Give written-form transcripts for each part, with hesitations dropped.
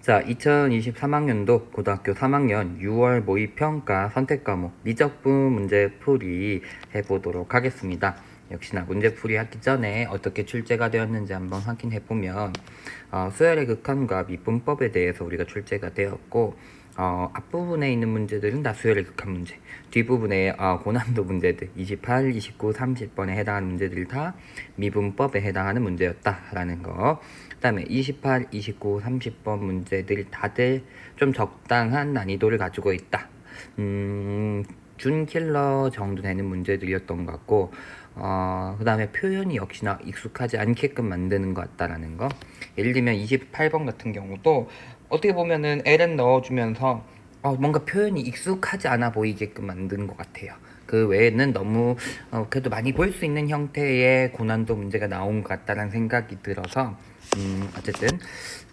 자, 2023학년도 고등학교 3학년 6월 모의평가 선택과목 미적분 문제풀이 해보도록 하겠습니다. 역시나 문제풀이 하기 전에 어떻게 출제가 되었는지 한번 확인해보면 수열의 극한과 미분법에 대해서 우리가 출제가 되었고 앞부분에 있는 문제들은 다 수열의 극한 문제, 뒷부분에 고난도 문제들 28, 29, 30번에 해당하는 문제들이 다 미분법에 해당하는 문제였다라는 거. 그 다음에 28, 29, 30번 문제들이 다들 좀 적당한 난이도를 가지고 있다. 준킬러 정도 되는 문제들이었던 것 같고, 그 다음에 표현이 역시나 익숙하지 않게끔 만드는 것 같다라는 거. 예를 들면 28번 같은 경우도 어떻게 보면은 ln 넣어주면서 뭔가 표현이 익숙하지 않아 보이게끔 만든 것 같아요. 그 외에는 너무 그래도 많이 볼 수 있는 형태의 고난도 문제가 나온 것 같다는 생각이 들어서 어쨌든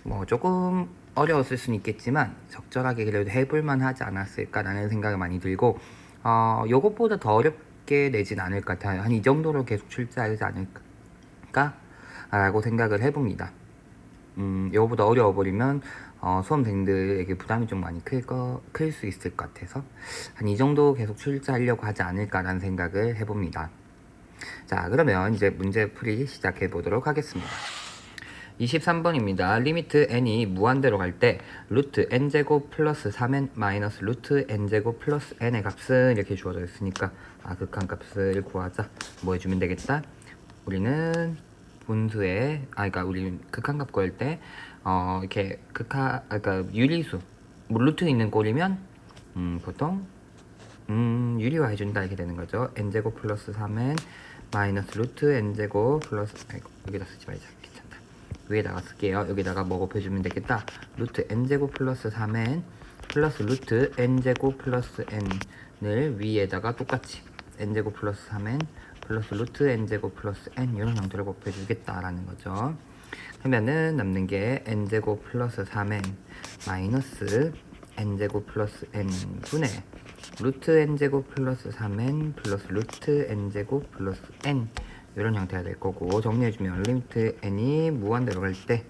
뭐 조금 어려웠을 수는 있겠지만 적절하게 그래도 해볼만 하지 않았을까라는 생각이 많이 들고 요것보다 더 어렵게 내진 않을 것 같아요. 한 이 정도로 계속 출제하지 않을까 라고 생각을 해봅니다. 요거보다 어려워버리면 수험생들에게 부담이 좀 많이 클 수 있을 것 같아서 한 이 정도 계속 출제하려고 하지 않을까라는 생각을 해봅니다. 자, 그러면 이제 문제풀이 시작해 보도록 하겠습니다. 23번입니다. 리미트 n이 무한대로 갈 때 루트 n제곱 플러스 3n 마이너스 루트 n제곱 플러스 n의 값은 이렇게 주어져 있으니까 극한값을 구하자. 뭐 해주면 되겠다? 우리는 분수에 그러니까 우리 극한값 구할 때 이렇게 그러니까 유리수 뭐 루트 있는 꼴이면 보통 유리화 해준다 이렇게 되는 거죠. n제곱 플러스 3n 마이너스 루트 n제곱 플러스 여기다 쓰지 말자. 괜찮다. 위에다가 쓸게요. 여기다가 뭐 곱해주면 되겠다. 루트 n제곱 플러스 3n 플러스 루트 n제곱 플러스 n을 위에다가 똑같이 n제곱 플러스 3n 플러스 루트 n제곱 플러스 n 이런 형태로 곱해주겠다라는 거죠. 그러면은 남는 게 n제곱 플러스 3n 마이너스 n제곱 플러스 n 분의 루트 n제곱 플러스 3n 플러스 루트 n제곱 플러스 n 이런 형태가 될 거고, 정리해주면 리미트 n이 무한대로 갈 때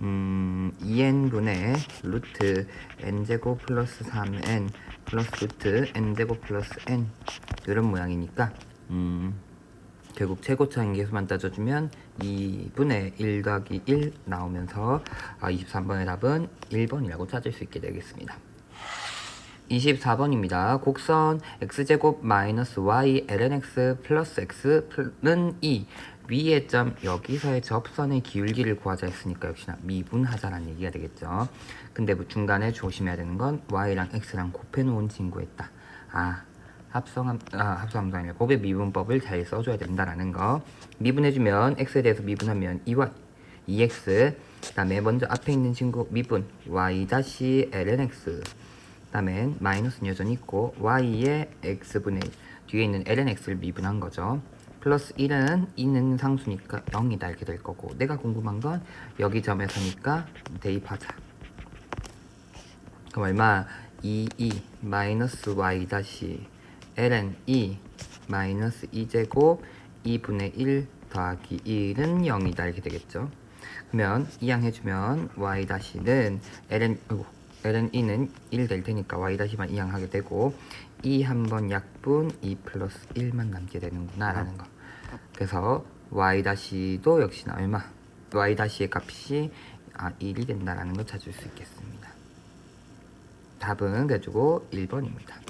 2n분의 루트 n제곱 플러스 3n 플러스 루트 n제곱 플러스 n 이런 모양이니까 결국 최고차인 계수만 따져주면 2분의 1 더하기 1 나오면서 23번의 답은 1번이라고 찾을 수 있게 되겠습니다. 24번입니다. 곡선 x제곱 마이너스 y lnx 플러스 x는 2 위의 점 여기서의 접선의 기울기를 구하자 했으니까 역시나 미분하자라는 얘기가 되겠죠. 근데 뭐 중간에 조심해야 되는 건 y랑 x랑 곱해놓은 친구였다. 합성함수 아니라 곱의 미분법을 잘 써줘야 된다라는 거. 미분해주면 x에 대해서 미분하면 2y 2x 그 다음에 먼저 앞에 있는 친구 미분 y 다시 lnx 그 다음에 마이너스는 여전히 있고 y의 x분의 1 뒤에 있는 lnx를 미분한 거죠. 플러스 1은 2는 상수니까 0이다 이렇게 될 거고, 내가 궁금한 건 여기 점에서니까 대입하자. 그럼 얼마? 2 마이너스 y 다시 ln 2 마이너스 2제곱 2분의 1 더하기 1은 0이다 이렇게 되겠죠. 그러면 이항해주면 y 다시는 ln 2는 1 될 테니까 y 다시만 이항하게 되고 2 한번 약분 2 플러스 1만 남게 되는구나 라는 거. 그래서 y 다시도 역시나 얼마? y 다시의 값이 1이 된다라는 걸 찾을 수 있겠습니다. 답은 그래가지고 1번입니다.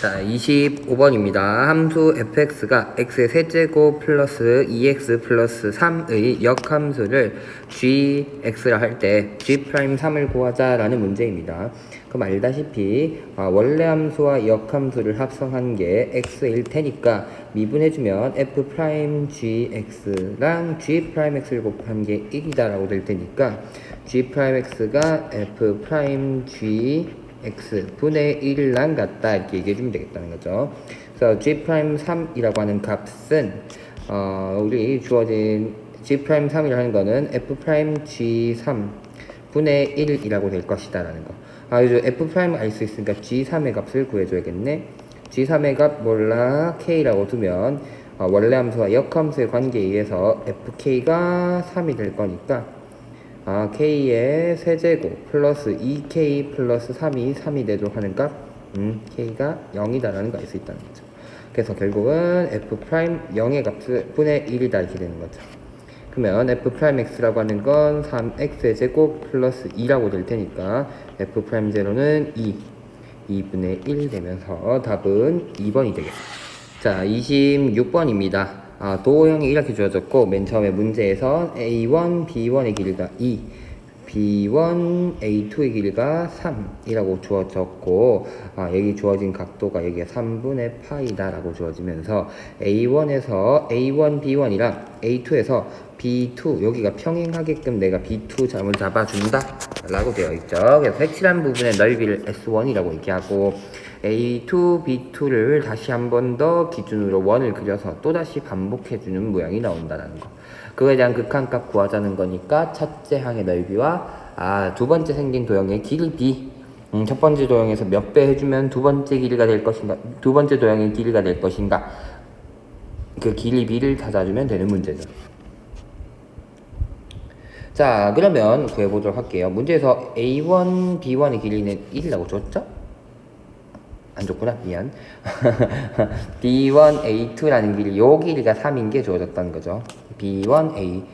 자, 25번입니다. 함수 fx가 x의 세제곱 플러스 2x 플러스 3의 역함수를 gx라 할 때 g'3을 구하자라는 문제입니다. 그럼 알다시피 원래 함수와 역함수를 합성한 게 x일 테니까 미분해주면 f'gx랑 g'x를 곱한 게 1이다 라고 될 테니까 g'x가 f'g x 분의 1랑 같다 이렇게 얘기해주면 되겠다는 거죠. 그래서 g'3이라고 하는 값은 우리 주어진 g'3이라고 하는 거는 f'g3 분의 1이라고 될 것이다 라는 거. 이제 f'을 알 수 있으니까 g3의 값을 구해줘야겠네. g3의 값 몰라 k라고 두면 원래 함수와 역함수의 관계에 의해서 fk가 3이 될 거니까 k의 세제곱 플러스 2k 플러스 3이 되도록 하는 값 k가 0이다라는 걸 알 수 있다는 거죠. 그래서 결국은 f 프라임 0의 값을 분의 1이다 이렇게 되는 거죠. 그러면 f 프라임 x라고 하는 건 3x의 제곱 플러스 2라고 될 테니까 f 프라임 0는 2분의 1 되면서 답은 2번이 되겠습니다. 자, 26번입니다. 도형이 이렇게 주어졌고 맨 처음에 문제에서 A1, B1의 길이가 2, B1, A2의 길이가 3이라고 주어졌고 여기 주어진 각도가 여기가 3분의 파이다 라고 주어지면서 A1에서 A1, B1이랑 A2에서 B2 여기가 평행하게끔 내가 B2 점을 잡아준다 라고 되어 있죠. 그래서 색칠한 부분의 넓이를 S1이라고 얘기하고 A2, B2를 다시 한 번 더 기준으로 원을 그려서 또다시 반복해주는 모양이 나온다는 거. 그거에 대한 극한값 구하자는 거니까 첫째 항의 넓이와 두 번째 생긴 도형의 길이 B. 첫 번째 도형에서 몇 배 해주면 두 번째 길이가 될 것인가, 두 번째 도형의 길이가 될 것인가, 그 길이 B를 찾아주면 되는 문제죠. 자, 그러면 구해보도록 할게요. 문제에서 A1, B1의 길이는 1이라고 줬죠? 안 줬구나, 미안. B1, A2라는 길이, 요 길이가 3인 게 주어졌다는 거죠. B1,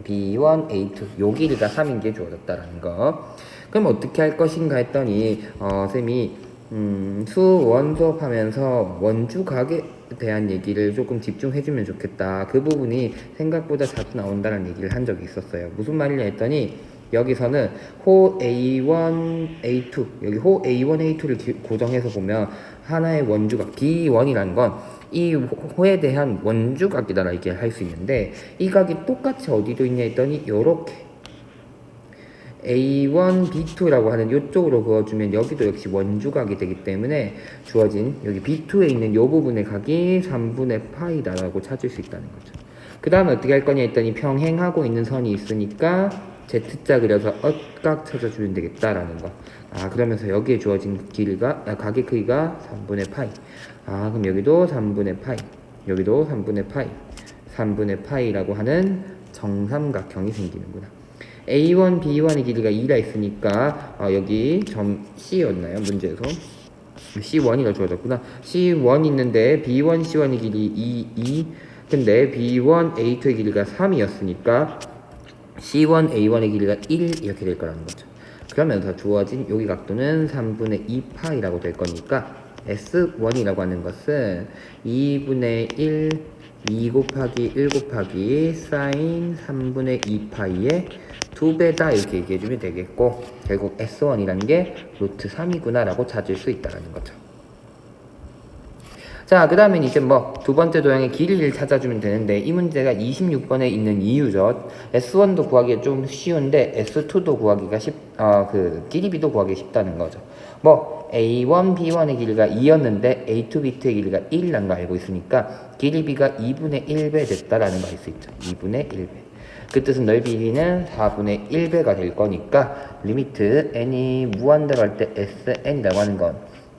A2, 요 길이가 3인 게 주어졌다는 거. 그럼 어떻게 할 것인가 했더니, 쌤이, 수원 수업하면서 원주각에 대한 얘기를 조금 집중해주면 좋겠다. 그 부분이 생각보다 자주 나온다는 얘기를 한 적이 있었어요. 무슨 말이냐 했더니, 여기서는 호 A1, A2 여기 호 A1, A2를 고정해서 보면 하나의 원주각 B1이라는 건 이 호에 대한 원주각이다 이렇게 할 수 있는데 이 각이 똑같이 어디도 있냐 했더니 요렇게 A1, B2라고 하는 이쪽으로 그어주면 여기도 역시 원주각이 되기 때문에 주어진 여기 B2에 있는 요 부분의 각이 3분의 파이다라고 찾을 수 있다는 거죠. 그 다음에 어떻게 할 거냐 했더니 평행하고 있는 선이 있으니까 Z자 그려서 엇각 찾아주면 되겠다라는 거. 그러면서 여기에 주어진 길이가, 각의 크기가 3분의 파이. 그럼 여기도 3분의 파이. 여기도 3분의 파이. 3분의 파이라고 하는 정삼각형이 생기는구나. A1, B1의 길이가 2라 했으니까, 여기 점 C였나요? 문제에서. C1이라 주어졌구나. C1 있는데, B1, C1의 길이 2. 근데 B1, A2의 길이가 3이었으니까, C1, A1의 길이가 1 이렇게 될 거라는 거죠. 그러면서 주어진 여기 각도는 3분의 2파이라고 될 거니까 S1이라고 하는 것은 2분의 1, 2 곱하기 1 곱하기 사인 3분의 2파이의 2배다 이렇게 얘기해주면 되겠고 결국 S1이라는 게 루트 3이구나 라고 찾을 수 있다는 거죠. 자, 그 다음엔 이제 두 번째 도형의 길이를 찾아주면 되는데, 이 문제가 26번에 있는 이유죠. S1도 구하기가 좀 쉬운데, S2도 구하기가 길이 B도 구하기 쉽다는 거죠. A1, B1의 길이가 2였는데, A2, B2의 길이가 1이라는 거 알고 있으니까, 길이 B가 2분의 1배 됐다라는 거 알 수 있죠. 2분의 1배. 그 뜻은 넓이는 4분의 1배가 될 거니까, 리미트 n이 무한대로 할 때 Sn이라고 하는 건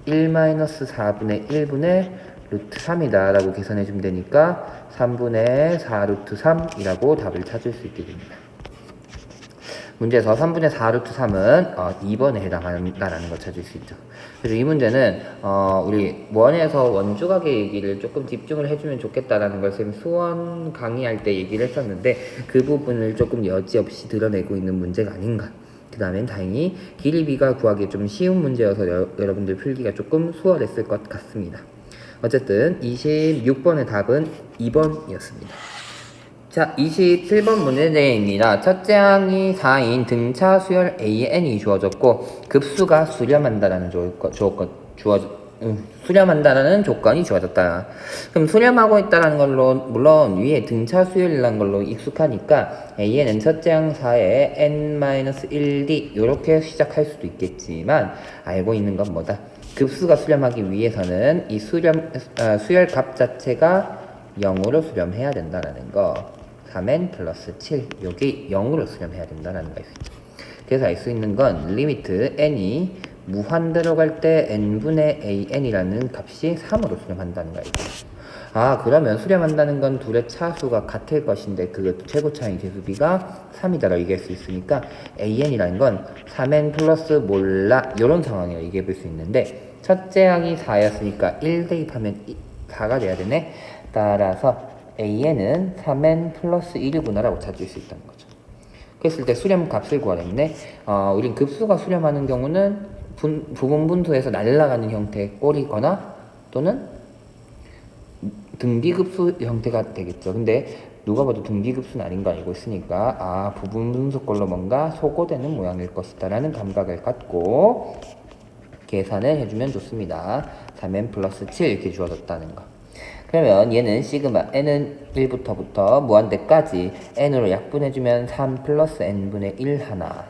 1-4분의 1분의 루트 3이다 라고 계산해주면 되니까 3분의 4 루트 3이라고 답을 찾을 수 있게 됩니다. 문제에서 3분의 4 루트 3은 2번에 해당한다라는 걸 찾을 수 있죠. 그래서 이 문제는 우리 원에서 원주각의 얘기를 조금 집중을 해주면 좋겠다라는 걸 쌤 수원 강의할 때 얘기를 했었는데 그 부분을 조금 여지없이 드러내고 있는 문제가 아닌가. 그 다음엔 다행히 길이 B가 구하기 좀 쉬운 문제여서 여러분들 풀기가 조금 수월했을 것 같습니다. 어쨌든 26번의 답은 2번이었습니다. 자, 27번 문제입니다. 첫째 항이 4인 등차 수열 AN이 주어졌고 급수가 수렴한다라는 수렴한다라는 조건이 주어졌다. 그럼 수렴하고 있다라는 걸로 물론 위에 등차 수열이라는 걸로 익숙하니까 AN은 첫째 항 4에 N-1D 이렇게 시작할 수도 있겠지만 알고 있는 건 뭐다? 급수가 수렴하기 위해서는 이 수열값 자체가 0으로 수렴해야 된다는 거. 3n 플러스 7 여기 0으로 수렴해야 된다는 거 있죠. 그래서 알 수 있는 건 리미트 n이 무한대로 갈 때 n분의 an이라는 값이 3으로 수렴한다는 거 있죠. 아, 그러면 수렴한다는 건 둘의 차수가 같을 것인데 그 최고차의 계수비가 3이다라고 얘기할 수 있으니까 AN이라는 건 3N 플러스 몰라 이런 상황이라고 얘기해 볼 수 있는데 첫째 항이 4였으니까 1 대입하면 4가 돼야 되네. 따라서 AN은 3N 플러스 1이구나 라고 찾을 수 있다는 거죠. 그랬을 때 수렴 값을 구하랬네. 우린 급수가 수렴하는 경우는 부분 분수에서 날아가는 형태의 꼴이거나 또는 등비급수 형태가 되겠죠. 근데 누가 봐도 등비급수는 아닌 거 알고 있으니까 부분 분수꼴로 뭔가 소거되는 모양일 것이다 라는 감각을 갖고 계산을 해주면 좋습니다. 3n 플러스 7 이렇게 주어졌다는 거. 그러면 얘는 시그마 n은 1부터 무한대까지 n으로 약분해주면 3 플러스 n분의 1 하나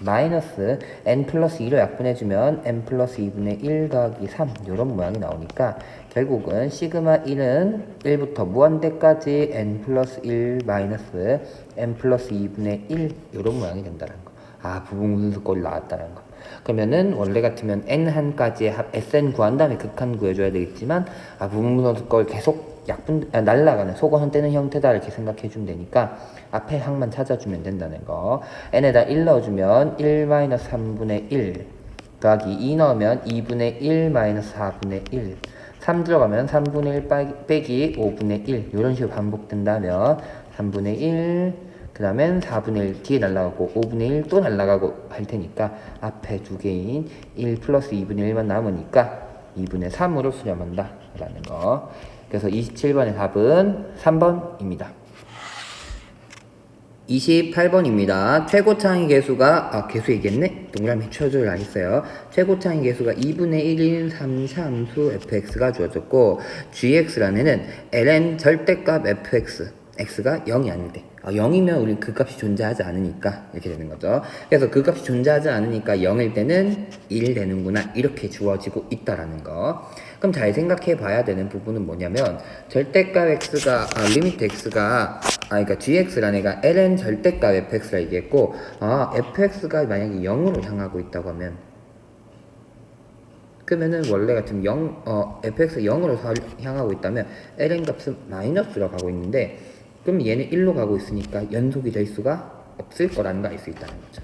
마이너스 n 플러스 2로 약분해주면 n 플러스 2분의 1 더하기 3 이런 모양이 나오니까 결국은 시그마 1은 1부터 무한대까지 n 플러스 1 마이너스 n 플러스 2분의 1 이런 모양이 된다는 거. 부분분수꼴이 나왔다는 거. 그러면은 원래 같으면 n1까지의 합 sn 구한 다음에 극한 구해줘야 되겠지만 부분분수꼴 계속 날라가는 속어선 떼는 형태다 이렇게 생각해 주면 되니까 앞에 항만 찾아주면 된다는 거. n에다 1 넣어주면 1-3분의 1 더하기 2 넣으면 2분의 1 4분의 1 3 들어가면 3분의 1 빼기 5분의 1 이런 식으로 반복된다면 3분의 1 그 다음엔 4분의 1 뒤에 날라가고 5분의 1 또 날라가고 할 테니까 앞에 두 개인 1 플러스 2분의 1만 남으니까 2분의 3으로 수렴한다 라는 거. 그래서 27번의 답은 3번입니다. 28번입니다. 최고차항의 계수가 계수 얘기했네? 동그라미 쳐줘라 했어요. 최고차항의 계수가 2분의 1인 3차함수 fx가 주어졌고 gx라는 애는 ln 절대값 fx x가 0이 아닐 때 0이면 우리 그 값이 존재하지 않으니까 이렇게 되는 거죠. 그래서 그 값이 존재하지 않으니까 0일 때는 1 되는구나 이렇게 주어지고 있다라는 거. 그럼 잘 생각해 봐야 되는 부분은 뭐냐면 절대값 x가 리미트 x가 그러니까 gx라는 애가 ln 절대값 fx라 얘기했고 fx가 만약에 0으로 향하고 있다고 하면 그러면은 원래 같으면 fx가 0으로 향하고 있다면 ln 값은 마이너스로 가고 있는데 그럼 얘는 1로 가고 있으니까 연속이 될 수가 없을 거라는 걸 알 수 있다는 거죠.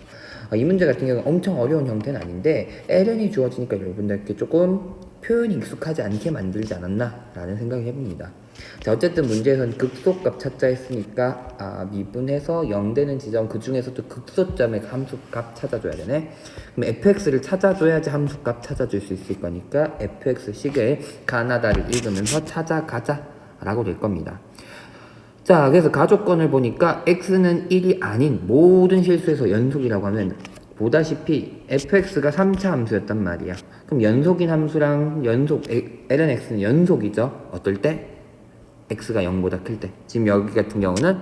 이 문제 같은 경우는 엄청 어려운 형태는 아닌데 ln이 주어지니까 여러분들께 조금 표현이 익숙하지 않게 만들지 않았나 라는 생각을 해봅니다. 자, 어쨌든 문제에서는 극소값 찾자 했으니까 미분해서 0 되는 지점 그 중에서도 극소점의 함수값 찾아줘야 되네. 그럼 fx를 찾아줘야지 함수값 찾아줄 수 있을 거니까 fx식을 가나다를 읽으면서 찾아가자 라고 될 겁니다. 자, 그래서 가조건을 보니까 x는 1이 아닌 모든 실수에서 연속이라고 하면 보다시피 fx가 3차 함수였단 말이야. 그럼 연속인 함수랑 ln x는 연속이죠. 어떨 때? x가 0보다 클 때. 지금 여기 같은 경우는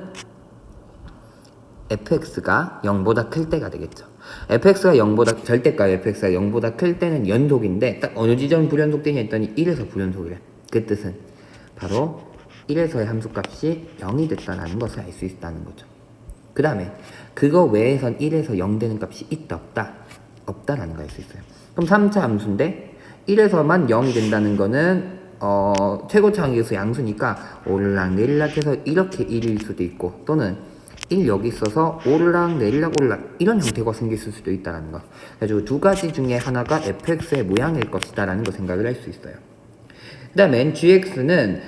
fx가 0보다 클 때가 되겠죠. fx가 0보다 절대값 fx가 0보다 클 때는 연속인데 딱 어느 지점 불연속되냐 했더니 1에서 불연속이래. 그 뜻은 바로 1에서의 함수값이 0이 됐다는 것을 알 수 있다는 거죠. 그 다음에 그거 외에선 1에서 0 되는 값이 있다 없다? 없다라는 걸 알 수 있어요. 그럼 3차 함수인데 1에서만 0이 된다는 거는 최고차항계수 양수니까 오르락내리락 해서 이렇게 1일 수도 있고 또는 1 여기 있어서 오르락내리락 이런 형태가 생길 수도 있다는 거. 그래가지고 두 가지 중에 하나가 fx의 모양일 것이다 라는 거 생각을 할 수 있어요. 그 다음엔 gx는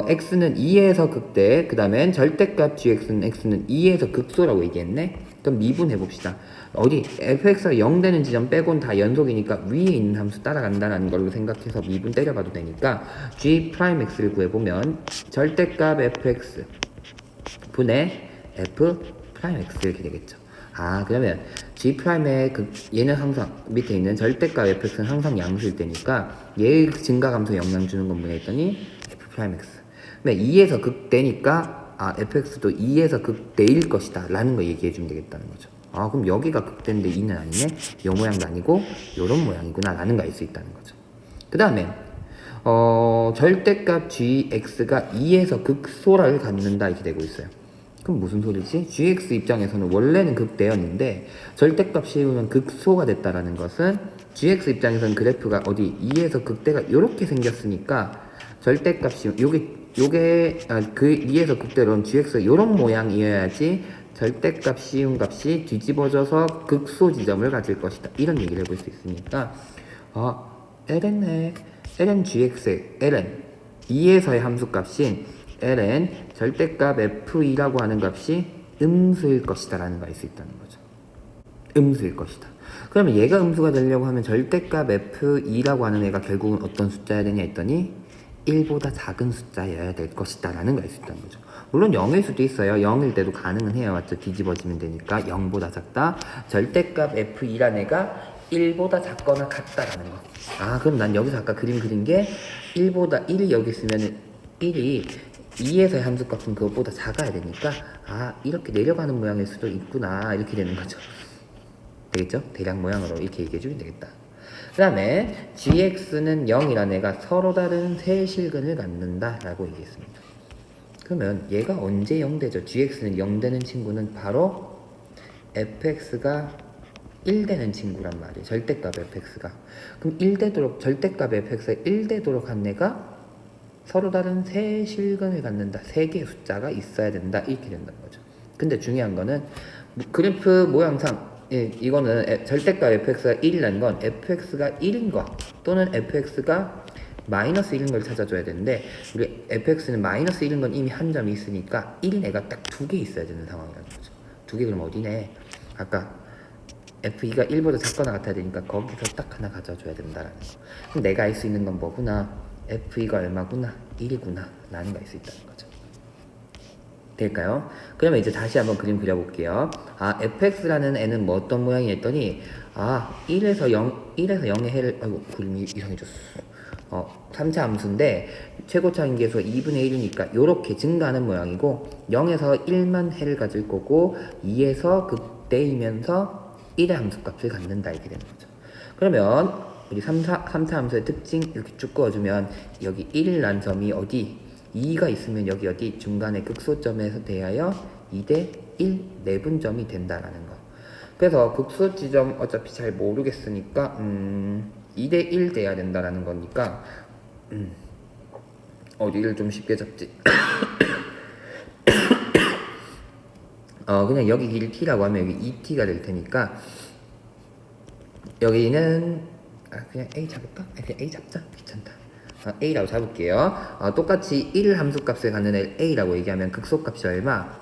x는 2에서 극대, 그 다음엔 절대값 gx는 x는 2에서 극소라고 얘기했네. 그럼 미분해봅시다. 어디 fx가 0 되는 지점 빼곤 다 연속이니까 위에 있는 함수 따라간다는 걸로 생각해서 미분 때려봐도 되니까 g'x를 구해보면 절대값 fx 분의 f'x 이렇게 되겠죠. 그러면 g'의 얘는 항상 밑에 있는 절대값 fx는 항상 양수일 때니까 얘의 증가감소 영향 주는 건 뭐냐 했더니 f'x. 근데 2에서 극대니까 fx도 2에서 극대일 것이다 라는 거 얘기해 주면 되겠다는 거죠. 그럼 여기가 극대인데 2는 아니네? 요 모양도 아니고 요런 모양이구나 라는 거 알 수 있다는 거죠. 그 다음에 절대값 gx가 2에서 극소를 갖는다 이렇게 되고 있어요. 그럼 무슨 소리지? gx 입장에서는 원래는 극대였는데 절대값 씌우면 극소가 됐다라는 것은 gx 입장에서는 그래프가 어디 2에서 극대가 이렇게 생겼으니까 절대값이 요게 그 위에서 극대로는 gx 요런 모양이어야지 절대값 시운 값이 뒤집어져서 극소 지점을 가질 것이다. 이런 얘기를 해볼 수 있으니까 ln의 ln gx의 ln 2에서의 함수값인 ln 절대값 f2라고 하는 값이 음수일 것이다 라는 걸 알 수 있다는 거죠. 음수일 것이다. 그러면 얘가 음수가 되려고 하면 절대값 f2라고 하는 애가 결국은 어떤 숫자여야 되냐 했더니 1보다 작은 숫자여야 될 것이다 라는 걸 알 수 있다는 거죠. 물론 0일 수도 있어요. 0일 때도 가능은 해요. 맞죠? 뒤집어지면 되니까 0보다 작다. 절대값 f2라는 애가 1보다 작거나 같다라는 거. 그럼 난 여기서 아까 그림 그린 게 1보다 1이 여기 있으면 1이 2에서의 함수값은 그것보다 작아야 되니까 이렇게 내려가는 모양일 수도 있구나 이렇게 되는 거죠. 되겠죠? 대략 모양으로 이렇게 얘기해주면 되겠다. 그 다음에 gx는 0이라는 애가 서로 다른 세 실근을 갖는다 라고 얘기했습니다. 그러면 얘가 언제 0 되죠? gx는 0 되는 친구는 바로 fx가 1 되는 친구란 말이에요. 절대값 fx가. 그럼 1 되도록 절대값 fx가 1 되도록 한 애가 서로 다른 세 실근을 갖는다. 세 개의 숫자가 있어야 된다. 이렇게 된다는 거죠. 근데 중요한 거는 그래프 모양상 이거는 절대값 fx가 1이라는 건 fx가 1인 거 또는 fx가 마이너스 1인 걸 찾아줘야 되는데 우리 fx는 마이너스 1인 건 이미 한 점이 있으니까 1인 애가 딱 2개 있어야 되는 상황이라는 거죠. 2개 그럼 어디네? 아까 f2가 1보다 작거나 같아야 되니까 거기서 딱 하나 가져줘야 된다라는 거. 그럼 내가 알 수 있는 건 뭐구나? f2가 얼마구나? 1이구나 라는 거 알 수 있다는 거죠. 될까요? 그러면 이제 다시 한번 그림 그려볼게요. fx라는 애는 뭐 어떤 모양이 했더니 1에서 0의 해를 그림이 이상해졌어. 3차 함수인데 최고차인 계수가 2분의 1이니까 요렇게 증가하는 모양이고 0에서 1만 해를 가질 거고 2에서 극대이면서 1의 함수값을 갖는다 이렇게 되는 거죠. 그러면 우리 3차 함수의 특징 이렇게 쭉 그어주면 여기 1이란 점이 어디 2가 있으면 여기 어디 중간에 극소점에서 대하여 2대 1 내분점이 된다라는 거. 그래서 극소 지점 어차피 잘 모르겠으니까 2대 1 돼야 된다라는 거니까 어디를 좀 쉽게 잡지? 그냥 여기 길 t라고 하면 여기 2t가 될 테니까 여기는 그냥 a 잡을까? 그냥 a 잡자. 귀찮다. a라고 잡을게요. 똑같이 1 함수값을 갖는 애 a라고 얘기하면 극소값이 얼마?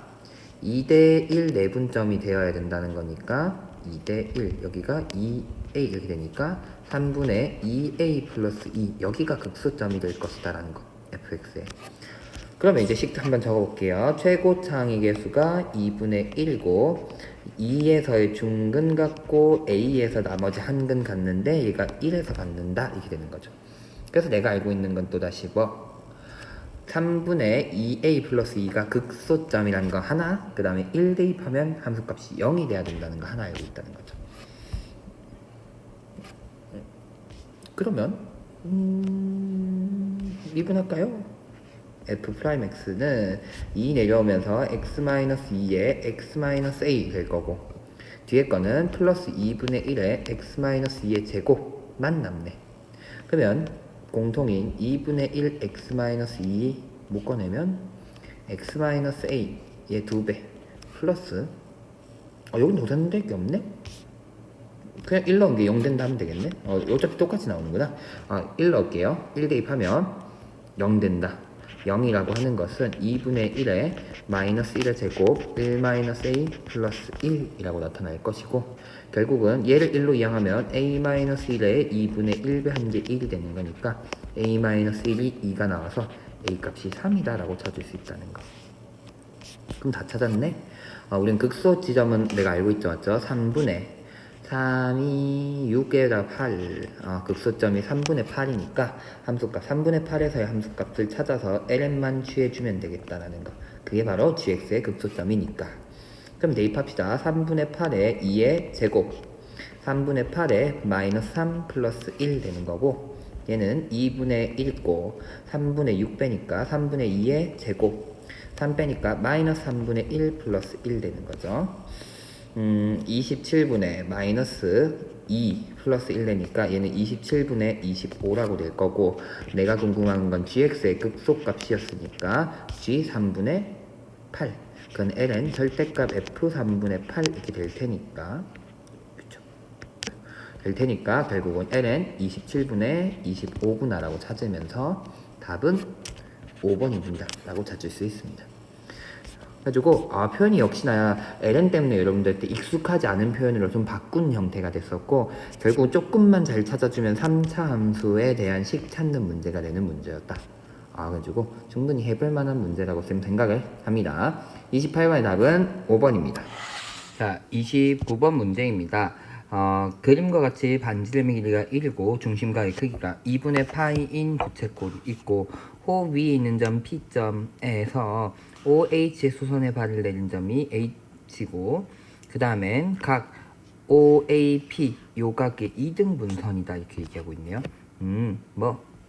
2대 1 내분점이 되어야 된다는 거니까 2대 1 여기가 2a 이렇게 되니까 3분의 2a 플러스 2 여기가 극소점이 될 것이다 라는 거 fx에. 그러면 이제 식 한번 적어볼게요. 최고차항의 개수가 2분의 1이고 2에서의 중근 갖고 a에서 나머지 한 근 갖는데 얘가 1에서 갖는다 이렇게 되는 거죠. 그래서 내가 알고 있는 건 또다시 3분의 2a 플러스 2가 극소점이라는 거 하나, 그 다음에 1 대입하면 함수값이 0이 돼야 된다는 거 하나 알고 있다는 거죠. 그러면 미분할까요? f'x는 2 내려오면서 x-2에 x-a 될 거고 뒤에 거는 플러스 2분의 1에 x-2의 제곱만 남네. 그러면 공통인 2분의 1 x-2 못 꺼내면 x-a의 2배 플러스 여긴 도전될 게 없네? 그냥 1 넣은 게 0 된다 하면 되겠네? 어차피 똑같이 나오는구나. 1 넣을게요. 1 대입하면 0 된다. 0이라고 하는 것은 2분의 1에 마이너스 1의 제곱 1 마이너스 a 플러스 1이라고 나타날 것이고 결국은 얘를 1로 이항하면 a 마이너스 1에 2분의 1배한 게 1이 되는 거니까 a 마이너스 1이 2가 나와서 a 값이 3이다 라고 찾을 수 있다는 거. 그럼 다 찾았네? 우린 극소 지점은 내가 알고 있죠, 맞죠? 3분의 3이 6에다 8 극소점이 3분의 8이니까 함수값 3분의 8에서의 함수값을 찾아서 ln만 취해주면 되겠다라는 거. 그게 바로 gx의 극소점이니까. 그럼 대입합시다. 3분의 8에 2의 제곱 3분의 8에 마이너스 3 플러스 1 되는 거고 얘는 2분의 1고 3분의 6 빼니까 3분의 2의 제곱 3 빼니까 마이너스 3분의 1 플러스 1 되는 거죠. 27분의 마이너스 2 플러스 1내니까 얘는 27분의 25라고 될 거고, 내가 궁금한 건 gx의 극소값이었으니까 g 3분의 8, 그건 ln 절대값 f 3분의 8 이렇게 될 테니까, 그쵸? 될 테니까 결국은 ln 27분의 25구나 라고 찾으면서 답은 5번이 된다 라고 찾을 수 있습니다. 그래가지고 표현이 역시나 ln 때문에 여러분들한테 익숙하지 않은 표현으로 좀 바꾼 형태가 됐었고, 결국 조금만 잘 찾아주면 3차 함수에 대한 식 찾는 문제가 되는 문제였다. 그래가지고 충분히 해볼 만한 문제라고 생각을 합니다. 28번의 답은 5번입니다. 자, 29번 문제입니다. 그림과 같이 반지름의 길이가 1이고 중심각의 크기가 2분의 파이인 부채꼴이 있고, 호 위에 있는 점 P점에서 OH의 수선의 발을 내린 점이 H고, 그 다음엔 각 OAP 요 각의 2등분선이다 이렇게 얘기하고 있네요.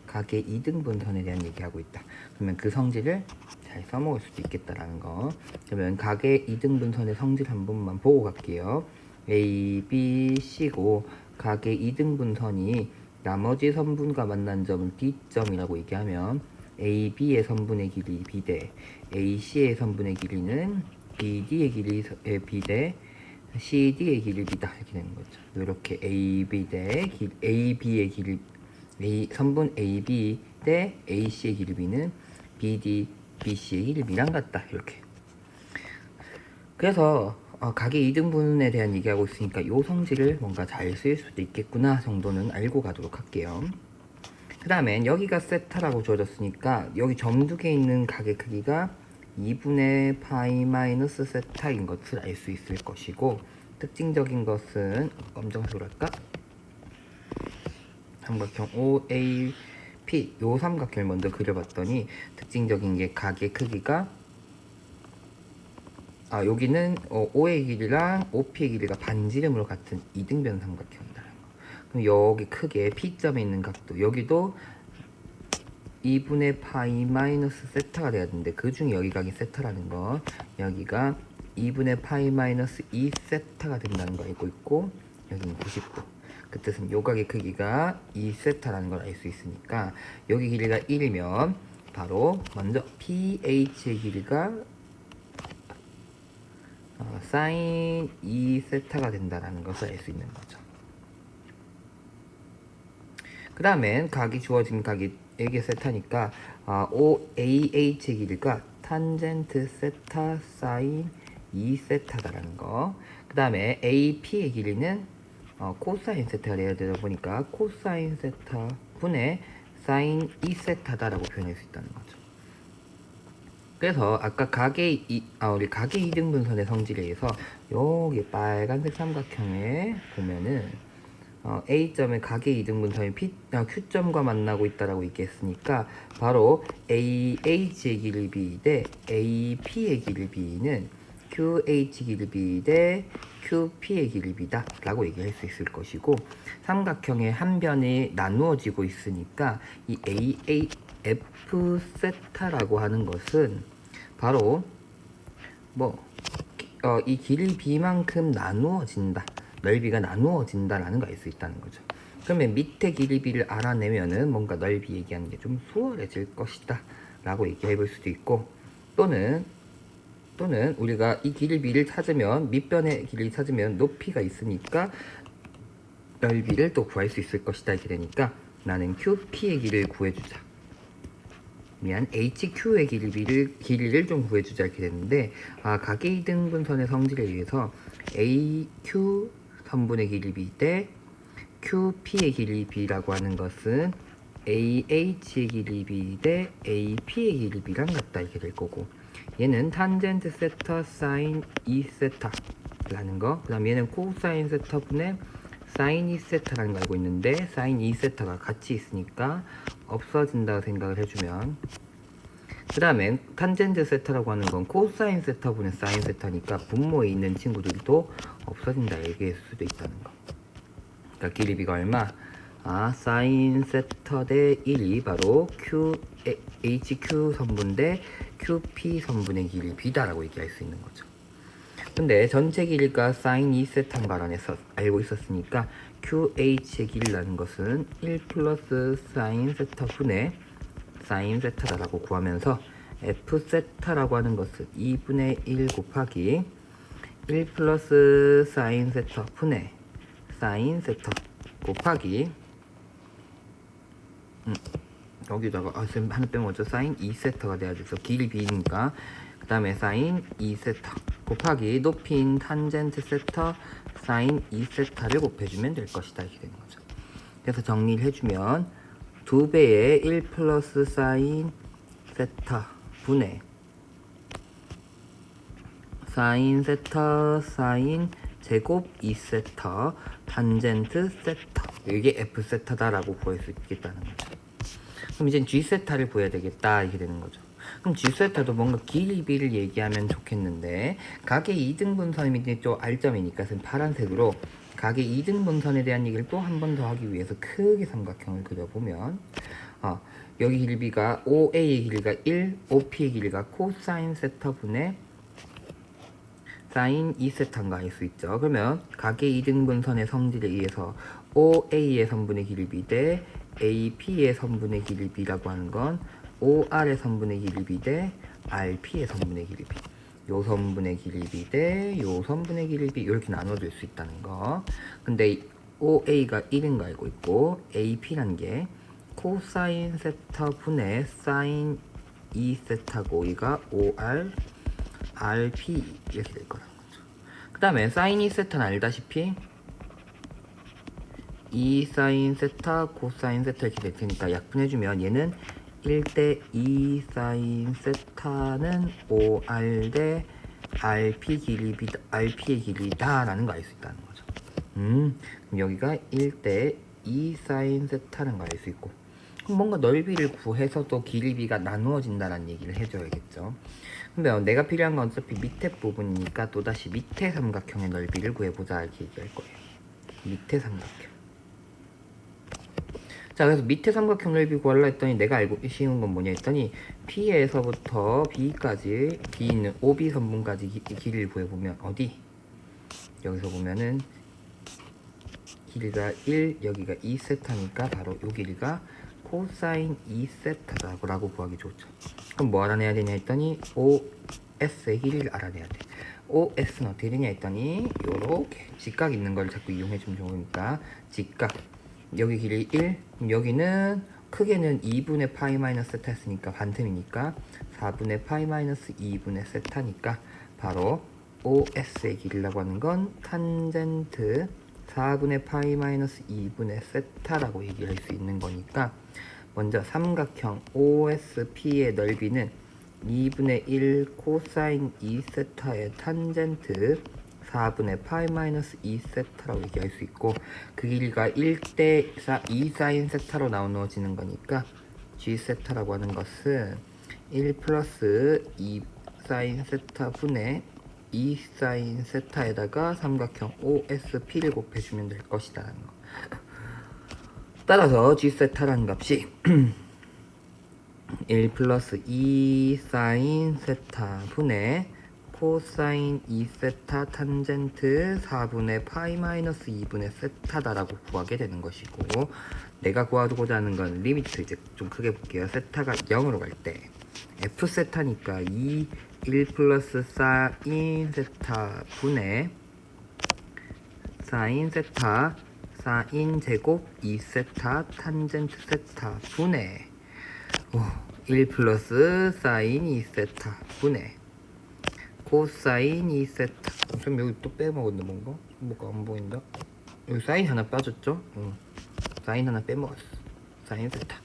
각의 2등분선에 대한 얘기하고 있다. 그러면 그 성질을 잘 써먹을 수도 있겠다라는 거. 그러면 각의 2등분선의 성질 한 번만 보고 갈게요. A, B, C고 각의 2등분선이 나머지 선분과 만난 점을 D점이라고 얘기하면 A, B의 선분의 길이 B대 A, C의 선분의 길이는 BD의 길이 B대 CD의 길이 B다 이렇게 되는 거죠. 이렇게 A, B 대 A, B의 길이 선분 AB 대 AC의 길이 B는 BD, BC의 길이 B랑 같다 이렇게. 그래서 각의 2등분에 대한 얘기하고 있으니까 이 성질을 뭔가 잘 쓸 수도 있겠구나 정도는 알고 가도록 할게요. 그 다음엔 여기가 세타라고 주어졌으니까 여기 점 두 개 있는 각의 크기가 2분의 파이 마이너스 세타인 것을 알 수 있을 것이고, 특징적인 것은 검정색으로 할까? 삼각형 OAP 요 삼각형을 먼저 그려봤더니 특징적인 게 각의 크기가 여기는 O의 길이랑 OP의 길이가 반지름으로 같은 이등변 삼각형이다. 그럼 여기 크게 P점에 있는 각도 여기도 2분의 파이 마이너스 세타가 돼야 되는데 그 중에 여기 각이 세타라는 거, 여기가 2분의 파이 마이너스 2 세타가 된다는 거 알고 있고, 여기는 90도. 그 뜻은 요 각의 크기가 2 세타라는 걸 알 수 있으니까 여기 길이가 1이면 바로 먼저 PH의 길이가 사인 2세타가 된다는 것을 알 수 있는 거죠. 그 다음엔 각이 주어진 각이 4개 세타니까 OAH의 길이가 탄젠트 세타 사인 2세타다라는 거. 그 다음에 AP의 길이는 코사인 세타가 돼야 되다 보니까 코사인 세타 분의 사인 2세타다라고 표현할 수 있다는 거죠. 그래서 아까 우리 각의 2등분선의 성질에 의해서 여기 빨간색 삼각형에 보면은 A점의 각의 2등분선이 Q점과 만나고 있다라고 얘기했으니까 바로 AH의 길이 B 대 AP의 길이 B는 QH 길이 B 대 QP의 길이 B다 라고 얘기할 수 있을 것이고, 삼각형의 한 변이 나누어지고 있으니까 이 AF 세타라고 하는 것은 바로 이 길이 B만큼 나누어진다, 넓이가 나누어진다라는 걸 알 수 있다는 거죠. 그러면 밑에 길이 B를 알아내면은 뭔가 넓이 얘기하는 게 좀 수월해질 것이다 라고 얘기해 볼 수도 있고, 또는 우리가 이 길이 B를 찾으면 밑변의 길이를 찾으면 높이가 있으니까 넓이를 또 구할 수 있을 것이다 이렇게 되니까 나는 QP의 길이를 구해주자, HQ의 길이를 좀 구해주자 이렇게 됐는데, 각의 2등분선의 성질에 의해서 AQ 선분의 길이 B 대 QP의 길이 B라고 하는 것은 AH의 길이 B 대 AP의 길이 B랑 같다 이렇게 될 거고, 얘는 탄젠트 세타 사인 2세타라는 거, 그 다음 얘는 코사인 세타 분의 사인 2세타라는 거 알고 있는데 사인 2세타가 같이 있으니까 없어진다고 생각을 해주면, 그 다음에 탄젠트 세타라고 하는 건 코사인 세타 분의 사인 세타니까 분모에 있는 친구들도 없어진다 얘기할 수도 있다는 거. 그러니까 길이 B가 얼마? 사인 세타 대 1이 바로 HQ 선분 대 QP 선분의 길이 B다라고 얘기할 수 있는 거죠. 근데 전체 길이가 사인 2세타인 걸 알고 있었으니까 QH의 길이라는 것은 1 플러스 사인 세타 분의 사인 세타다라고 구하면서 F 세타라고 하는 것은 2분의 1 곱하기 1 플러스 사인 세타 분의 사인 세타 곱하기 여기다가 쌤 하나 빼면 어쩌 사인 2세타가 돼야 돼서 길이 b니까 그 다음에 사인 2세타 곱하기 높이인 탄젠트 세타 사인 2세타를 곱해주면 될 것이다 이렇게 되는 거죠. 그래서 정리를 해주면 2배의 1 플러스 사인 세타 분의 사인 세타 사인 제곱 2세타 탄젠트 세타 이게 F 세타다라고 구할 수 있겠다는 거죠. 그럼 이제 G 세타를 구해야 되겠다 이렇게 되는 거죠. 그럼 G 세타도 뭔가 길이 b를 얘기하면 좋겠는데 각의 2등분선이 또 R점이니까 파란색으로 각의 2등분선에 대한 얘기를 또 한 번 더 하기 위해서 크게 삼각형을 그려보면 여기 길이 b가 OA의 길이가 1, OP의 길이가 코사인 세타 분의 사인 2세타인 거 알 수 있죠. 그러면 각의 2등분선의 성질에 의해서 OA의 선분의 길이 b 대 AP의 선분의 길이 b라고 하는 건 OR의 선분의 길이 b 대 RP의 선분의 길이 b 요 선분의 길이 b 대 요 선분의 길이 b 이렇게 나눠줄 수 있다는 거. 근데 OA가 1인 거 알고 있고 AP라는 게 코사인 세타 분의 사인 2세타고 이가 OR RP 이렇게 될 거라는 거죠. 그 다음에 사인 2세타는 알다시피 2 사인 세타 코사인 세타 이렇게 될 테니까 약분해주면 얘는 1대 2 사인 세타는 OR 대 RP의 길이다 라는 거 알 수 있다는 거죠. 그럼 여기가 1대 2 사인 세타라는 거 알 수 있고 그럼 뭔가 넓이를 구해서 또 길이 b가 나누어진다라는 얘기를 해줘야겠죠. 근데 내가 필요한 건 어차피 밑에 부분이니까 또다시 밑에 삼각형의 넓이를 구해보자 이렇게 얘기할 거예요. 밑에 삼각형. 자, 그래서 밑에 삼각형 넓이 구하려 했더니 내가 알고 쉬운 건 뭐냐 했더니 P에서부터 B까지 B 있는 OB 선분까지 길이를 구해보면 어디? 여기서 보면은 길이가 1, 여기가 2세타니까 바로 요 길이가 코사인 2세타라고 구하기 좋죠. 그럼 뭐 알아내야 되냐 했더니 OS의 길이를 알아내야 돼. OS는 어떻게 되냐 했더니 요렇게 직각 있는 걸 자꾸 이용해주면 좋으니까 직각 여기 길이 1, 여기는 크게는 2분의 파이 마이너스 세타 했으니까 반틈이니까 4분의 파이 마이너스 2분의 세타니까 바로 OS의 길이라고 하는 건 탄젠트 4분의 파이 마이너스 2분의 세타라고 얘기할 수 있는 거니까 먼저 삼각형 OSP의 넓이는 2분의 1 코사인 2세타의 탄젠트 4분의 파이 마이너스 2세타라고 얘기할 수 있고 그 길이가 1대 2 사인 세타로 나누어지는 거니까 G세타라고 하는 것은 1 플러스 2 사인 세타 분의 2 사인 세타에다가 삼각형 OSP를 곱해주면 될 것이다 라는 거. 따라서 G세타라는 값이 1 플러스 2 사인 세타 분의 코사인 2세타 탄젠트 4분의 파이 마이너스 2분의 세타다라고 구하게 되는 것이고 내가 구하고자 하는 건 리미트 이제 좀 크게 볼게요. 세타가 0으로 갈 때 F세타니까 1 플러스 사인 세타 분의 사인 세타 사인 제곱 2세타 탄젠트 세타 분의 1 플러스 사인 2세타 분의 코사인 2세타. 좀 여기 또 빼먹었네 뭔가? 뭐가 안 보인다? 여기 사인 하나 빠졌죠? 사인 하나 빼먹었어. 사인 세타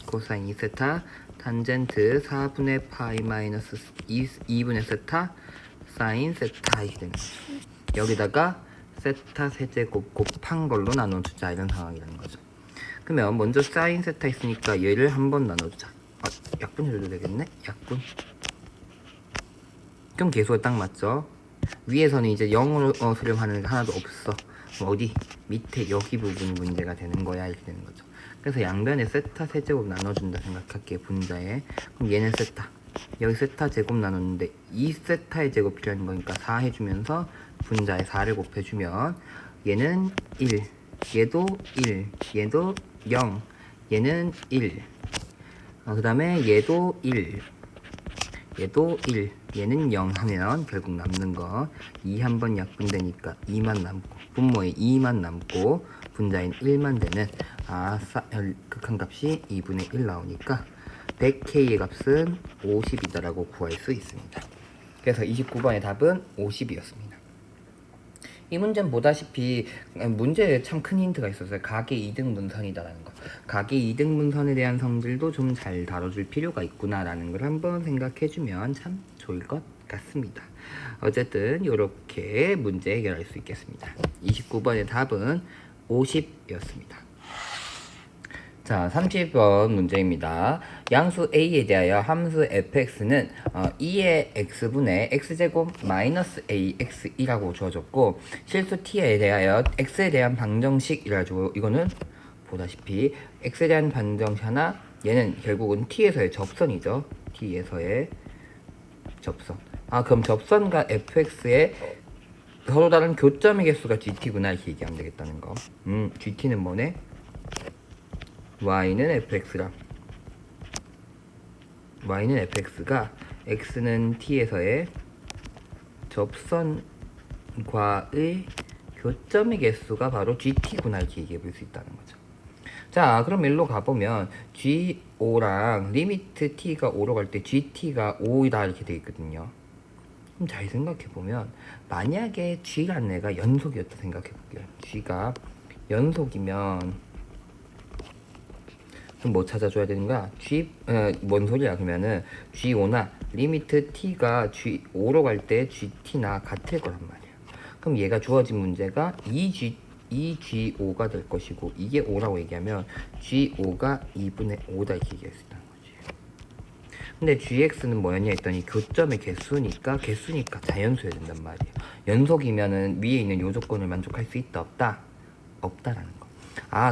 코사인 2세타 탄젠트 4분의 파이 마이너스 2분의 세타 사인 세타 이렇게 되는 거죠. 여기다가 세타 세제곱 곱한 걸로 나눠주자 이런 상황이라는 거죠. 그러면 먼저 사인 세타 있으니까 얘를 한번 나눠주자. 약분해줘도 되겠네? 약분. 그럼 계수가 딱 맞죠? 위에서는 이제 0으로 수렴하는 게 하나도 없어. 그럼 어디? 밑에 여기 부분이 문제가 되는 거야 이렇게 되는 거죠. 그래서 양변에 세타 세제곱 나눠준다 생각할게요. 분자에. 그럼 얘는 세타 여기 세타 제곱 나눴는데 2세타의 제곱이라는 거니까 4 해주면서 분자에 4를 곱해주면 얘는 1, 얘도 1, 얘도 0, 얘는 1. 그 다음에 얘도 1, 얘도 1, 얘는 0 하면 결국 남는 거 2 한번 약분되니까 2만 남고 분모에 2만 남고 분자인 1만 되는 극한값이 2분의 1 나오니까 100K의 값은 50이다라고 구할 수 있습니다. 그래서 29번의 답은 50이었습니다. 이 문제는 보다시피 문제에 참 큰 힌트가 있었어요. 각의 2등 분선이다라는 거. 각의 2등 분선에 대한 성질도 좀 잘 다뤄줄 필요가 있구나라는 걸 한번 생각해주면 참 좋을 것 같습니다. 어쨌든 이렇게 문제 해결할 수 있겠습니다. 29번의 답은 50이었습니다. 자, 30번 문제입니다. 양수 a에 대하여 함수 fx는 2의 x분의 x제곱 마이너스 ax이라고 주어졌고 실수 t에 대하여 x에 대한 방정식이라고 이거는 보다시피 x에 대한 방정식 하나 얘는 결국은 t에서의 접선이죠. t에서의 접선. 그럼 접선과 fx의 서로 다른 교점의 개수가 gt구나 이렇게 얘기하면 되겠다는 거. gt는 뭐네? y는 fx랑 y는 fx가 x는 t에서의 접선과의 교점의 개수가 바로 gt구나 이렇게 얘기해 볼 수 있다는 거죠. 자, 그럼 일로 가보면 g5랑 리미트 t가 5로 갈 때 gt가 5이다 이렇게 돼 있거든요. 그럼 잘 생각해 보면 만약에 g라는 애가 연속이었다 생각해 볼게요. g가 연속이면 그럼 뭐 찾아줘야 되는 거야? 뭔 소리야? 그러면은 G5나 리미트 T가 G5로 갈 때 GT나 같을 거란 말이야. 그럼 얘가 주어진 문제가 2G5가 될 것이고 이게 5라고 얘기하면 G5가 2분의 5다 이렇게 얘기할 수 있다는 거지. 근데 GX는 뭐였냐 했더니 교점의 개수니까 자연수여야 된단 말이야. 연속이면은 위에 있는 요 조건을 만족할 수 있다 없다? 없다라는 거.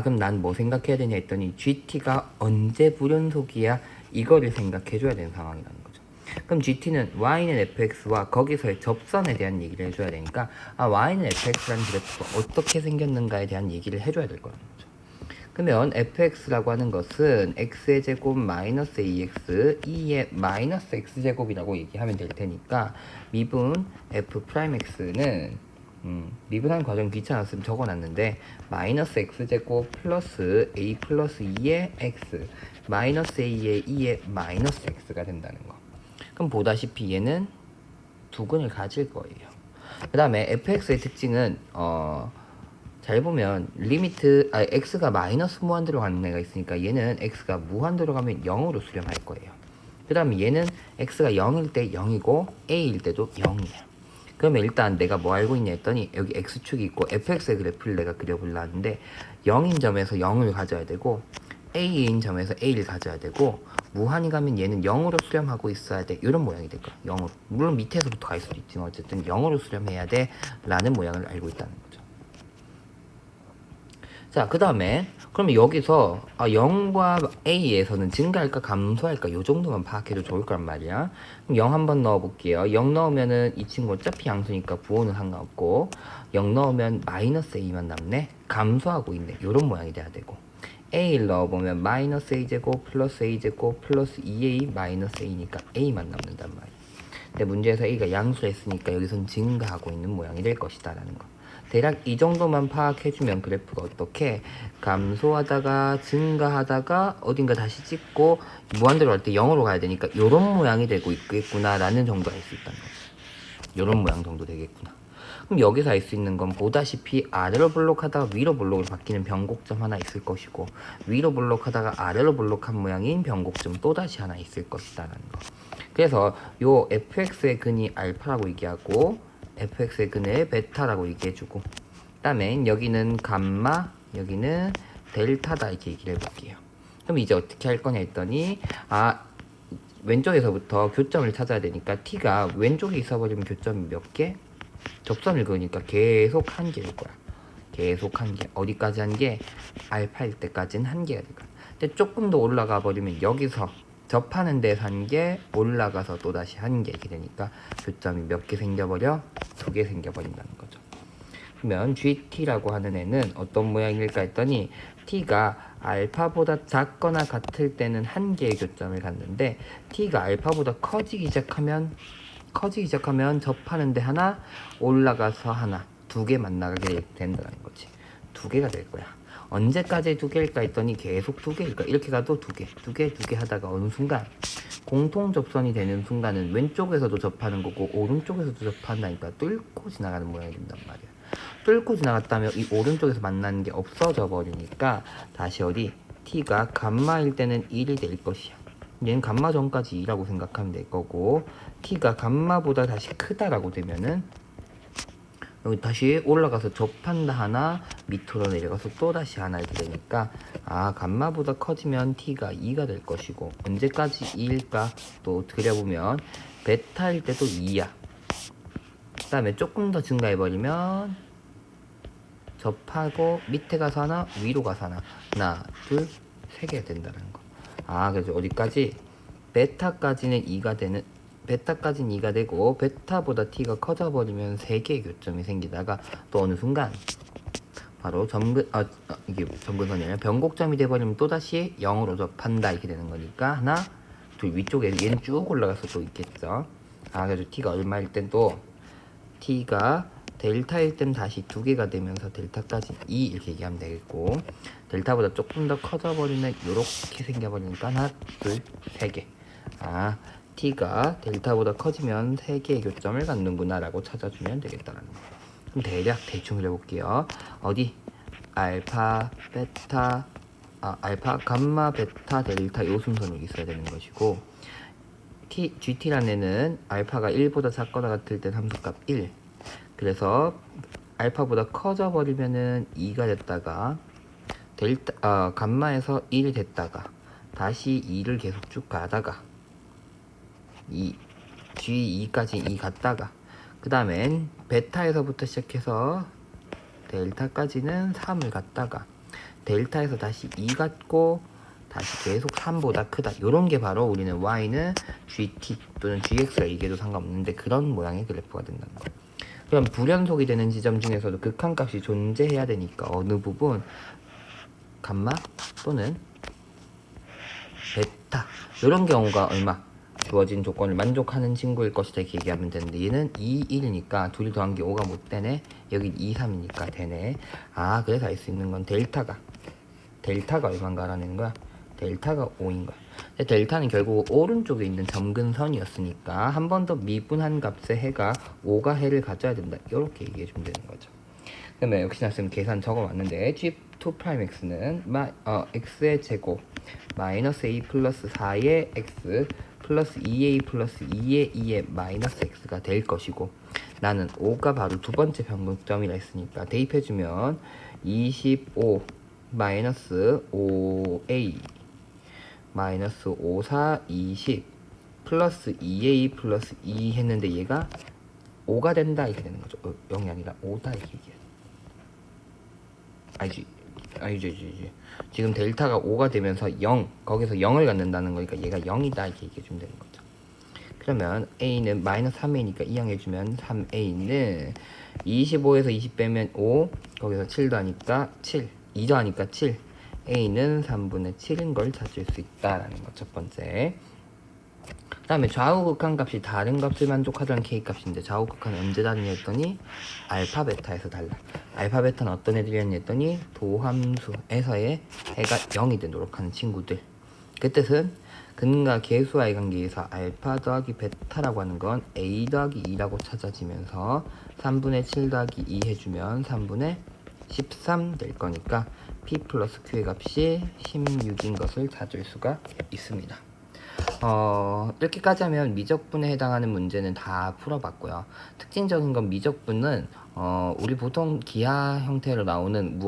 그럼 난 뭐 생각해야 되냐 했더니 GT가 언제 불연속이야? 이거를 생각해 줘야 되는 상황이라는 거죠. 그럼 GT는 Y는 fx와 거기서의 접선에 대한 얘기를 해줘야 되니까 Y는 fx라는 그래프가 어떻게 생겼는가에 대한 얘기를 해줘야 될 거라는 거죠. 그러면 fx라고 하는 것은 x의 제곱 마이너스 ax 2의 마이너스 x제곱이라고 얘기하면 될 테니까 미분 f'x는 미분하는 과정 귀찮았으면 적어놨는데 마이너스 x제곱 플러스 a 플러스 2의 x 마이너스 a의 2의 마이너스 x가 된다는 거. 그럼 보다시피 얘는 두근을 가질 거예요. 그 다음에 fx의 특징은 잘 보면 리미트 x가 마이너스 무한대로 가는 애가 있으니까 얘는 x가 무한대로 가면 0으로 수렴할 거예요. 그 다음에 얘는 x가 0일 때 0이고 a일 때도 0이에요. 그러면 일단 내가 뭐 알고 있냐 했더니 여기 x축이 있고 fx의 그래프를 내가 그려보려 하는데 0인 점에서 0을 가져야 되고 a인 점에서 a를 가져야 되고 무한히 가면 얘는 0으로 수렴하고 있어야 돼. 이런 모양이 될 거야. 0으로. 물론 밑에서부터 갈 수도 있지만 어쨌든 0으로 수렴해야 돼 라는 모양을 알고 있다는 거죠. 자, 그 다음에 그러면 여기서 0과 a에서는 증가할까 감소할까 요 정도만 파악해도 좋을 거란 말이야. 그럼 0 한번 넣어볼게요. 0 넣으면은 이 친구 어차피 양수니까 부호는 상관없고 0 넣으면 마이너스 a만 남네. 감소하고 있네. 요런 모양이 돼야 되고 a를 넣어보면 마이너스 a제곱 플러스 a제곱 플러스 2a 마이너스 a니까 a만 남는단 말이야. 근데 문제에서 a가 양수를 했으니까 여기선 증가하고 있는 모양이 될 것이다 라는 거. 대략 이 정도만 파악해주면 그래프가 어떻게 감소하다가 증가하다가 어딘가 다시 찍고 무한대로 갈 때 0으로 가야 되니까 요런 모양이 되고 있겠구나 라는 정도 알 수 있다는 거죠. 요런 모양 정도 되겠구나. 그럼 여기서 알 수 있는 건 보다시피 아래로 블록하다가 위로 블록으로 바뀌는 변곡점 하나 있을 것이고 위로 블록하다가 아래로 블록한 모양인 변곡점 또다시 하나 있을 것이다 라는 거. 그래서 요 fx의 근이 알파라고 얘기하고 fx의 근을 베타라고 얘기해주고 그 다음에 여기는 감마 여기는 델타다 이렇게 얘기를 해볼게요. 그럼 이제 어떻게 할 거냐 했더니 왼쪽에서부터 교점을 찾아야 되니까 t가 왼쪽에 있어버리면 교점이 몇 개? 접선을 그으니까 계속 한 개일 거야. 계속 한 개. 어디까지 한 개? 알파일 때까지는 한 개가 될 거야. 근데 조금 더 올라가 버리면 여기서 접하는 데서 한 개, 올라가서 또다시 한 개 이렇게 되니까 교점이 몇 개 생겨버려? 2개 생겨버린다는 거죠. 그러면 GT라고 하는 애는 어떤 모양일까 했더니 T가 알파보다 작거나 같을 때는 한 개의 교점을 갖는데 T가 알파보다 커지기 시작하면 접하는 데 하나, 올라가서 하나, 2개 만나게 된다는 거지. 2개가 될 거야. 언제까지 2개일까 했더니 계속 2개일까? 이렇게 가도 2개 하다가 어느 순간 공통 접선이 되는 순간은 왼쪽에서도 접하는 거고 오른쪽에서도 접한다니까 뚫고 지나가는 모양이 된단 말이야. 뚫고 지나갔다면 이 오른쪽에서 만나는 게 없어져 버리니까 다시 어디 t가 감마일 때는 1이 될 것이야. 얘는 감마 전까지 2라고 생각하면 될 거고 t가 감마보다 다시 크다라고 되면은 여기 다시 올라가서 접한다 하나, 밑으로 내려가서 또 다시 하나 이렇게 되니까 감마보다 커지면 t가 2가 될 것이고 언제까지 2일까? 또 그려보면 베타일 때도 2야. 그 다음에 조금 더 증가해버리면 접하고 밑에 가서 하나, 위로 가서 하나, 둘, 3개 된다는 거. 그래서 어디까지? 베타까지는 2가 되고 베타보다 t가 커져버리면 3개의 교점이 생기다가 또 어느 순간 바로 이게 점근선이 아니라 변곡점이 돼버리면 또다시 0으로 접한다 이렇게 되는 거니까 하나, 둘, 위쪽에 얘는 쭉 올라가서 또 있겠죠. 그래서 t가 얼마일 땐 또 t가 델타일 땐 다시 2개가 되면서 델타까지 2 이렇게 얘기하면 되겠고 델타보다 조금 더 커져버리면 이렇게 생겨버리니까 하나, 둘, 3개. t가 델타보다 커지면 3개의 교점을 갖는구나 라고 찾아주면 되겠다라는 거. 그럼 대략 대충 그려볼게요. 어디? 알파, 베타, 알파, 감마, 베타, 델타 요 순서로 있어야 되는 것이고 GT라는 애는 알파가 1보다 작거나 같을 때 함수값 1. 그래서 알파보다 커져 버리면은 2가 됐다가 감마에서 1이 됐다가 다시 2를 계속 쭉 가다가 G2까지 2 갔다가 그 다음엔 베타에서부터 시작해서 델타까지는 3을 갔다가 델타에서 다시 2 갔고 다시 계속 3보다 크다. 요런 게 바로 우리는 y는 gt 또는 gx가 얘기해도 상관없는데 그런 모양의 그래프가 된다는 거. 그럼 불연속이 되는 지점 중에서도 극한값이 존재해야 되니까 어느 부분 감마 또는 베타 이런 경우가 얼마 주어진 조건을 만족하는 친구일 것이다 이렇게 얘기하면 되는데 얘는 2, 1이니까 둘이 더한 게 5가 못 되네. 여기 2, 3이니까 되네. 그래서 알 수 있는 건 델타가 얼마인가 알아내는 거야. 델타가 5인 거야. 델타는 결국 오른쪽에 있는 점근선이었으니까 한 번 더 미분한 값의 해가 5가 해를 가져야 된다. 이렇게 얘기해 주면 되는 거죠. 그러면 역시나 쌤 계산 적어왔는데 G2'X는 x의 제곱 마이너스 a 플러스 4의 x 플러스 2a 플러스 2의 2의 마이너스 x가 될 것이고 나는 5가 바로 두 번째 변곡점이라 했으니까 대입해주면 25 마이너스 5a 마이너스 5, 4, 20 플러스 2a 플러스 2 했는데 얘가 5가 된다 이렇게 되는 거죠. 0이 아니라 5다 이렇게 얘기해요. 알지. 지금 델타가 5가 되면서 0 거기서 0을 갖는다는 거니까 얘가 0이다 이렇게 얘기해 주면 되는 거죠. 그러면 a는 마이너스 3a니까 이항해주면 3a는 25에서 20 빼면 5 거기서 7 더하니까 7 2 더하니까 7 a는 3분의 7인 걸 찾을 수 있다라는 거 첫 번째. 그 다음에 좌우 극한값이 다른 값을 만족하던 k값인데 좌우 극한은 언제 다르냐 했더니 알파 베타에서 달라. 알파 베타는 어떤 애들이었냐 했더니 도함수에서의 해가 0이 되도록 하는 친구들. 그 뜻은 근과 계수와의 관계에서 알파 더하기 베타라고 하는 건 a 더하기 2라고 찾아지면서 3분의 7 더하기 2 해주면 3분의 13 될 거니까 p 플러스 q의 값이 16인 것을 찾을 수가 있습니다. 이렇게까지 하면 미적분에 해당하는 문제는 다 풀어봤고요. 특징적인 건 미적분은 우리 보통 기하 형태로 나오는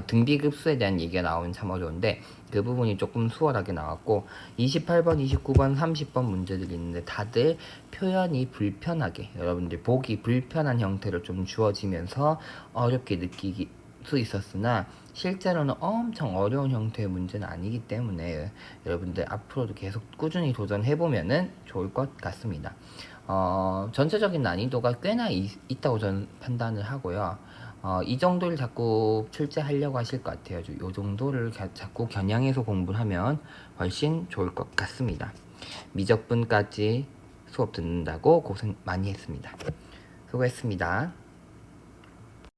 등비급수에 대한 얘기가 나오면 참 어려운데 그 부분이 조금 수월하게 나왔고 28번, 29번, 30번 문제들이 있는데 다들 표현이 불편하게 여러분들 보기 불편한 형태로 좀 주어지면서 어렵게 느끼기 수 있었으나 실제로는 엄청 어려운 형태의 문제는 아니기 때문에 여러분들 앞으로도 계속 꾸준히 도전해보면 좋을 것 같습니다. 전체적인 난이도가 꽤나 있다고 저는 판단을 하고요. 이 정도를 자꾸 출제하려고 하실 것 같아요. 이 정도를 자꾸 겨냥해서 공부를 하면 훨씬 좋을 것 같습니다. 미적분까지 수업 듣는다고 고생 많이 했습니다. 수고했습니다.